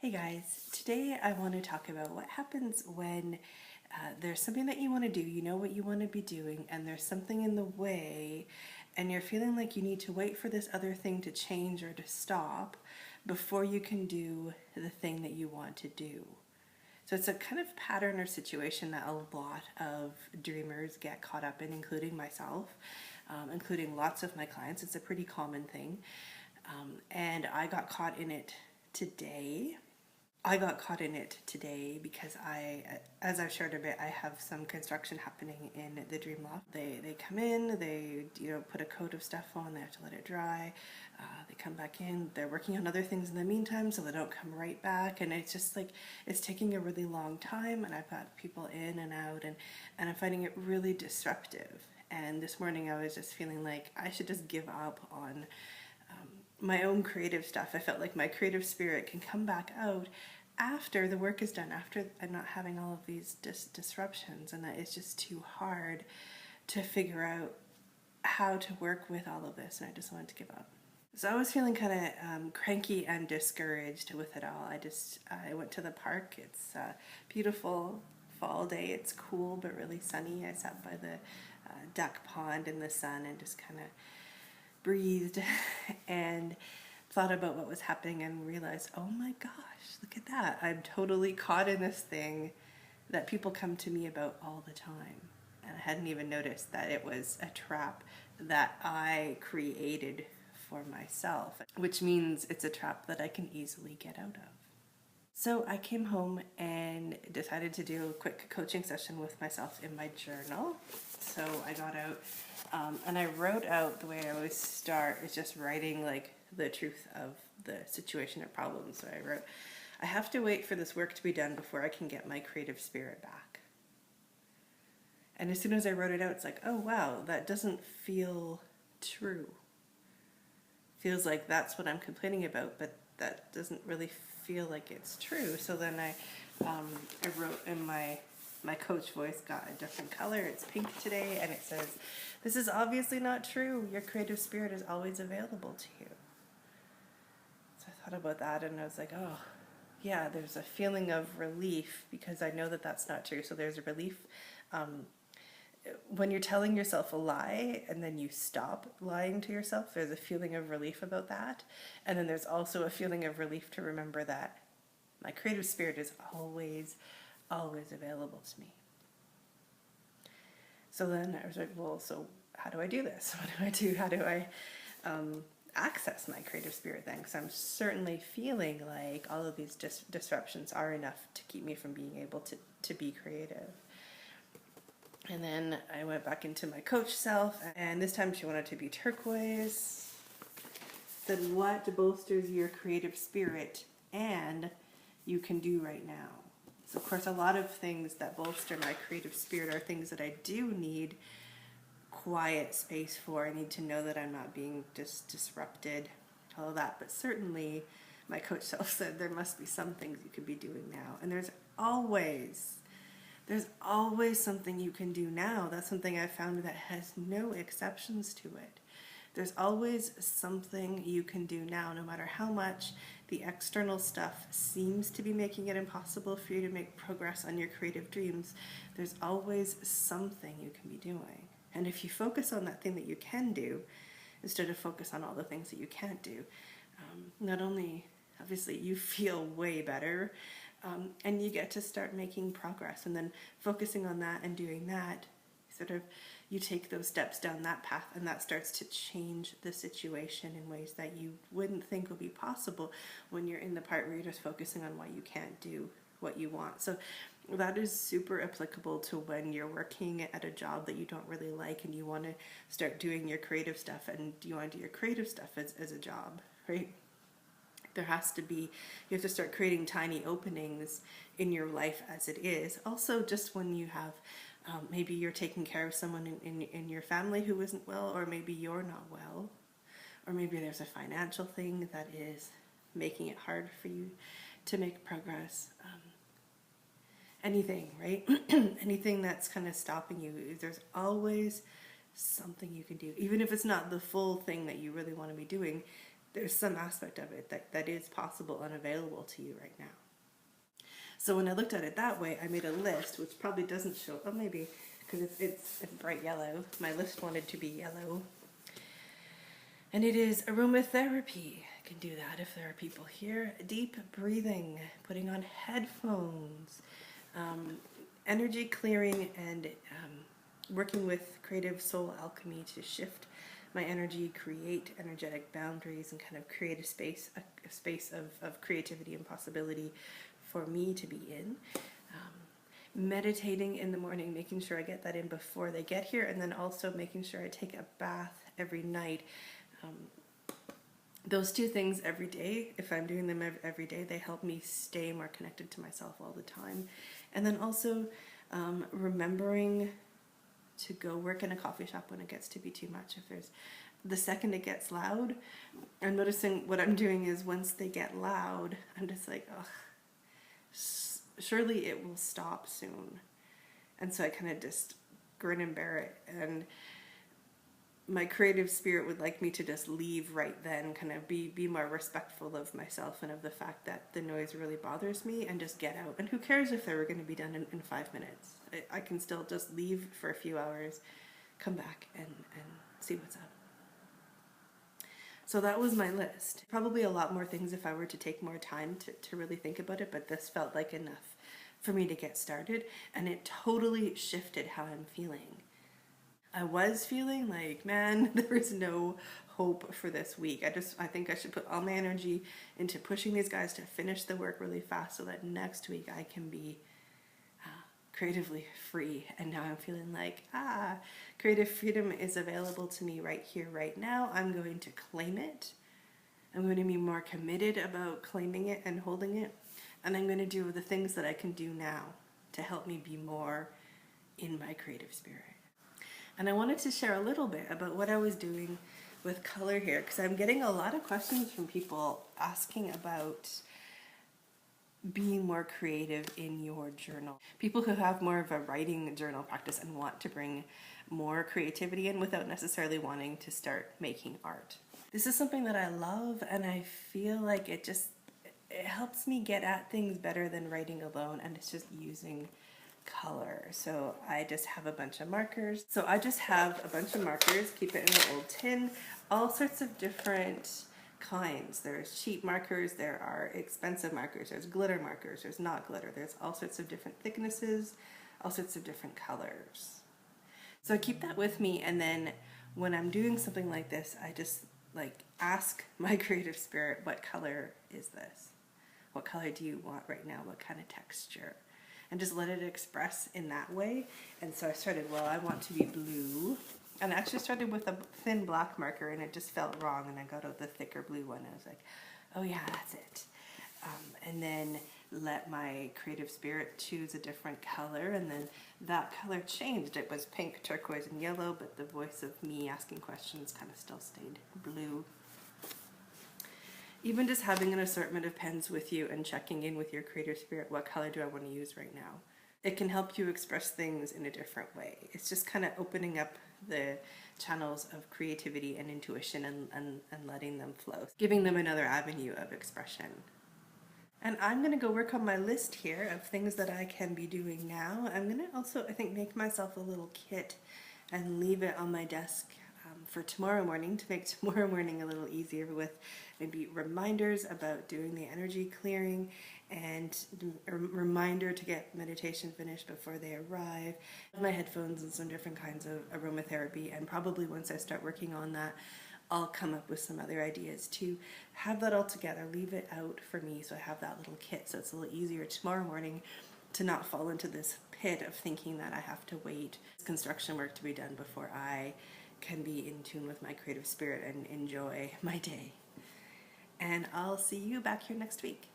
Hey guys, today I want to talk about what happens when there's something that you want to do, you know what you want to be doing, and there's something in the way, and you're feeling like you need to wait for this other thing to change or to stop before you can do the thing that you want to do. So it's a kind of pattern or situation that a lot of dreamers get caught up in, including myself, including lots of my clients. It's a pretty common thing. And I got caught in it today. Because as I've shared a bit, I have some construction happening in the dream loft. They come in, they put a coat of stuff on, they have to let it dry. They come back in, they're working on other things in the meantime, so they don't come right back. And it's just like, it's taking a really long time, and I've got people in and out, and I'm finding it really disruptive. And this morning I was just feeling like I should just give up on my own creative stuff. I felt like my creative spirit can come back out after the work is done, after I'm not having all of these disruptions, and that it's just too hard to figure out how to work with all of this, and I just wanted to give up. So I was feeling kind of cranky and discouraged with it all. I went to the park. It's a beautiful fall day. It's cool but really sunny. I sat by the duck pond in the sun and just kind of breathed and thought about what was happening and realized, oh my gosh, look at that. I'm totally caught in this thing that people come to me about all the time. And I hadn't even noticed that it was a trap that I created for myself, which means it's a trap that I can easily get out of. So I came home and decided to do a quick coaching session with myself in my journal. So I got out and I wrote out, the way I always start is just writing like the truth of the situation or problem. So I wrote, I have to wait for this work to be done before I can get my creative spirit back. And as soon as I wrote it out, it's like, oh wow, that doesn't feel true. Feels like that's what I'm complaining about, but that doesn't really feel like it's true. So then I wrote in my coach voice, got a different color. It's pink today, and it says, this is obviously not true. Your creative spirit is always available to you. So I thought about that, and I was like, oh yeah, there's a feeling of relief because I know that that's not true. So there's a relief when you're telling yourself a lie and then you stop lying to yourself. There's a feeling of relief about that. And then there's also a feeling of relief to remember that my creative spirit is always available to me. So then I was like, well, so how do I do this? What do I do? How do I access my creative spirit then? Because I'm certainly feeling like all of these disruptions are enough to keep me from being able to be creative. And then I went back into my coach self, and this time she wanted to be turquoise. Then what bolsters your creative spirit and you can do right now? So of course a lot of things that bolster my creative spirit are things that I do need quiet space for. I need to know that I'm not being disrupted, all of that. But certainly my coach self said there must be some things you could be doing now. And there's always something you can do now. That's something I found that has no exceptions to it. There's always something you can do now, no matter how much the external stuff seems to be making it impossible for you to make progress on your creative dreams. There's always something you can be doing. And if you focus on that thing that you can do, instead of focus on all the things that you can't do, not only, obviously, you feel way better, and you get to start making progress, and then focusing on that and doing that, you take those steps down that path, and that starts to change the situation in ways that you wouldn't think would be possible when you're in the part where you're just focusing on why you can't do what you want. So that is super applicable to when you're working at a job that you don't really like and you want to start doing your creative stuff, and you want to do your creative stuff as a job, right? You have to start creating tiny openings in your life as it is. Also, just when you have, maybe you're taking care of someone in your family who isn't well, or maybe you're not well, or maybe there's a financial thing that is making it hard for you to make progress. Anything, right? Anything that's kind of stopping you, there's always something you can do. Even if it's not the full thing that you really want to be doing, there's some aspect of it that is possible and available to you right now. So when I looked at it that way, I made a list, which probably doesn't show, oh maybe, because it's bright yellow. My list wanted to be yellow. And it is aromatherapy. I can do that if there are people here. Deep breathing, putting on headphones, energy clearing, and working with creative soul alchemy to shift my energy, create energetic boundaries, and kind of create a space of creativity and possibility for me to be in. Meditating in the morning, making sure I get that in before they get here, and then also making sure I take a bath every night. Those two things every day, if I'm doing them every day, they help me stay more connected to myself all the time. And then also remembering to go work in a coffee shop when it gets to be too much. If there's the second it gets loud, I'm noticing what I'm doing is once they get loud, I'm just like, ugh, surely it will stop soon. And so I kind of just grin and bear it. And my creative spirit would like me to just leave right then, kind of be more respectful of myself and of the fact that the noise really bothers me, and just get out. And who cares if they were going to be done in 5 minutes? I can still just leave for a few hours, come back and see what's up. So that was my list. Probably a lot more things if I were to take more time to really think about it, but this felt like enough for me to get started, and it totally shifted how I'm feeling. I was feeling like, man, there is no hope for this week. I think I should put all my energy into pushing these guys to finish the work really fast so that next week I can be creatively free. And now I'm feeling like, creative freedom is available to me right here, right now. I'm going to claim it. I'm going to be more committed about claiming it and holding it. And I'm going to do the things that I can do now to help me be more in my creative spirit. And I wanted to share a little bit about what I was doing with color here, because I'm getting a lot of questions from people asking about being more creative in your journal. People who have more of a writing journal practice and want to bring more creativity in without necessarily wanting to start making art. This is something that I love, and I feel like it helps me get at things better than writing alone, and it's just using color. So I just have a bunch of markers. Keep it in an old tin, all sorts of different kinds. There's cheap markers, there are expensive markers, there's glitter markers, there's not glitter, there's all sorts of different thicknesses, all sorts of different colors. So I keep that with me, and then when I'm doing something like this, I just ask my creative spirit, what color is this? What color do you want right now? What kind of texture? And just let it express in that way. And so I started, I want to be blue. And I actually started with a thin black marker, and it just felt wrong, and I got out the thicker blue one, and I was like, oh yeah, that's it. And then let my creative spirit choose a different color, and then that color changed. It was pink, turquoise, and yellow, but the voice of me asking questions kind of still stayed blue. Even just having an assortment of pens with you and checking in with your creative spirit, what color do I want to use right now? It can help you express things in a different way. It's just kind of opening up the channels of creativity and intuition and letting them flow, giving them another avenue of expression. And I'm going to go work on my list here of things that I can be doing now. I'm going to also, I think, make myself a little kit and leave it on my desk for tomorrow morning, to make tomorrow morning a little easier, with maybe reminders about doing the energy clearing, and a reminder to get meditation finished before they arrive, my headphones, and some different kinds of aromatherapy. And probably once I start working on that, I'll come up with some other ideas to have that all together, leave it out for me so I have that little kit, so it's a little easier tomorrow morning to not fall into this pit of thinking that I have to wait construction work to be done before I can be in tune with my creative spirit and enjoy my day. And I'll see you back here next week.